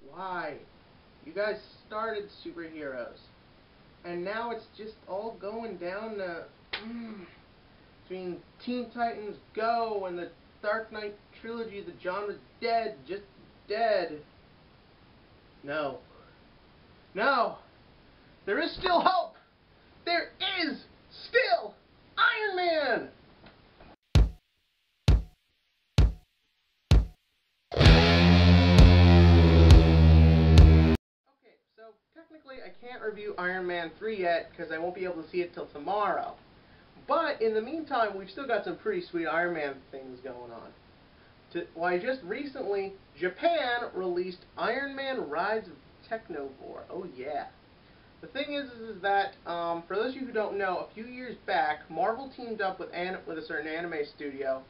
Why? You guys started superheroes. And now it's just all going down to... between Teen Titans Go and the Dark Knight trilogy, the genre's dead. Just dead. No. No! There is still hope! There is still Iron Man! Okay, so technically I can't review Iron Man 3 yet because I won't be able to see it till tomorrow. But in the meantime, we've still got some pretty sweet Iron Man things going on. Why, just recently, Japan released Iron Man Rise of Technovore. Oh yeah. The thing is that, for those of you who don't know, a few years back, Marvel teamed up with a certain anime studio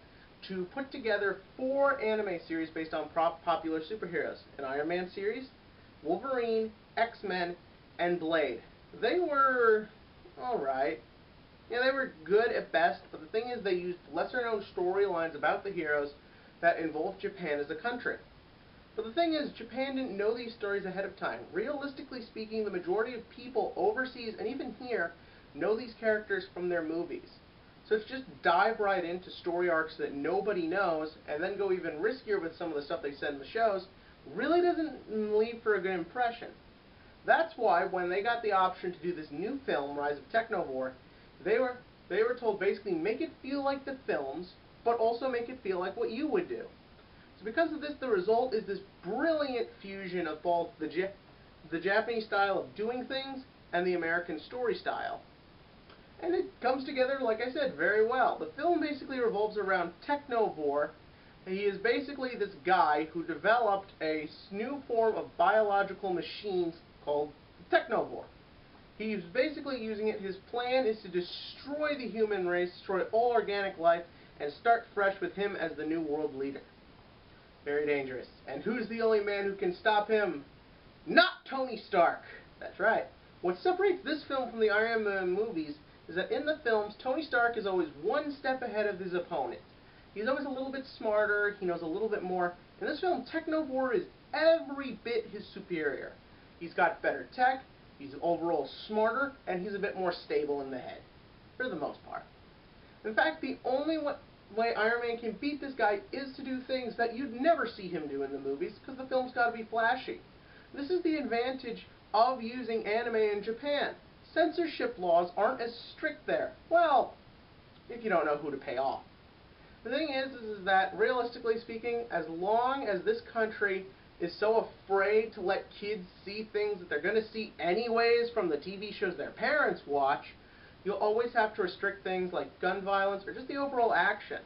to put together 4 anime series based on popular superheroes. An Iron Man series, Wolverine, X-Men, and Blade. They were alright. Yeah, they were good at best, but the thing is they used lesser-known storylines about the heroes that involved Japan as a country. But the thing is, Japan didn't know these stories ahead of time. Realistically speaking, the majority of people overseas, and even here, know these characters from their movies. So to just dive right into story arcs that nobody knows, and then go even riskier with some of the stuff they said in the shows, really doesn't leave for a good impression. That's why, when they got the option to do this new film, Rise of Technovore, they were told basically make it feel like the films, but also make it feel like what you would do. So because of this, the result is this brilliant fusion of both the Japanese style of doing things and the American story style. And it comes together, like I said, very well. The film basically revolves around Technovore. He is basically this guy who developed a new form of biological machines called Technovore. He's basically using it. His plan is to destroy the human race, destroy all organic life, and start fresh with him as the new world leader. Very dangerous. And who's the only man who can stop him? Not Tony Stark. That's right. What separates this film from the Iron Man movies is that in the films, Tony Stark is always one step ahead of his opponent. He's always a little bit smarter, he knows a little bit more. In this film, Technovore is every bit his superior. He's got better tech, he's overall smarter, and he's a bit more stable in the head, for the most part. In fact, the only way Iron Man can beat this guy is to do things that you'd never see him do in the movies, because the film's got to be flashy. This is the advantage of using anime in Japan. Censorship laws aren't as strict there. Well, if you don't know who to pay off. The thing is that, realistically speaking, as long as this country is so afraid to let kids see things that they're going to see anyways from the TV shows their parents watch, you'll always have to restrict things like gun violence or just the overall action.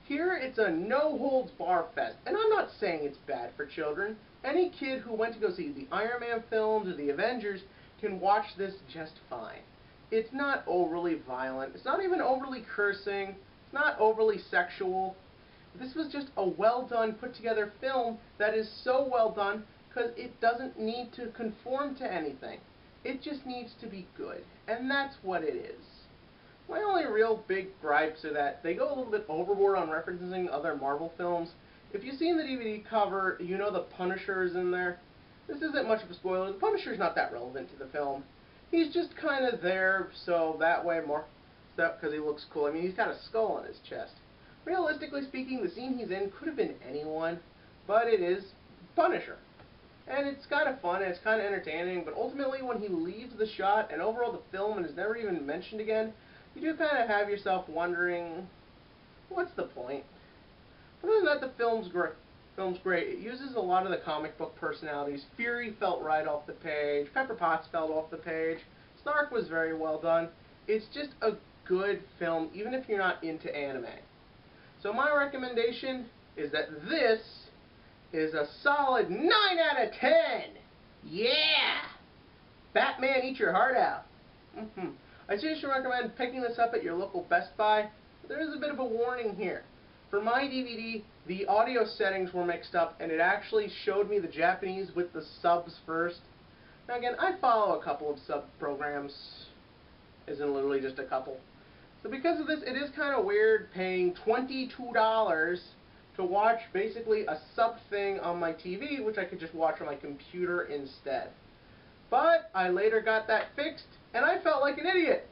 Here, it's a no-holds-bar fest, and I'm not saying it's bad for children. Any kid who went to go see the Iron Man films or the Avengers can watch this just fine. It's not overly violent, it's not even overly cursing, it's not overly sexual. This was just a well-done, put-together film that is so well done because it doesn't need to conform to anything. It just needs to be good, and that's what it is. My only real big gripes are that they go a little bit overboard on referencing other Marvel films. If you've seen the DVD cover, you know the Punisher is in there. This isn't much of a spoiler. The Punisher's not that relevant to the film. He's just kind of there, so that way more, because he looks cool. I mean, he's got a skull on his chest. Realistically speaking, the scene he's in could have been anyone, but it is Punisher. And it's kind of fun, and it's kind of entertaining, but ultimately when he leaves the shot, and overall the film and is never even mentioned again, you do kind of have yourself wondering, what's the point? But other than that, the film's great. It uses a lot of the comic book personalities. Fury felt right off the page. Pepper Potts felt off the page. Stark was very well done. It's just a good film, even if you're not into anime. So my recommendation is that this is a solid 9 out of 10. Yeah! Batman, eat your heart out. I seriously recommend picking this up at your local Best Buy. There is a bit of a warning here. For my DVD, the audio settings were mixed up, and it actually showed me the Japanese with the subs first. Now again, I follow a couple of sub programs, as in literally just a couple. So because of this, it is kind of weird paying $22 to watch basically a sub thing on my TV, which I could just watch on my computer instead. But I later got that fixed, and I felt like an idiot.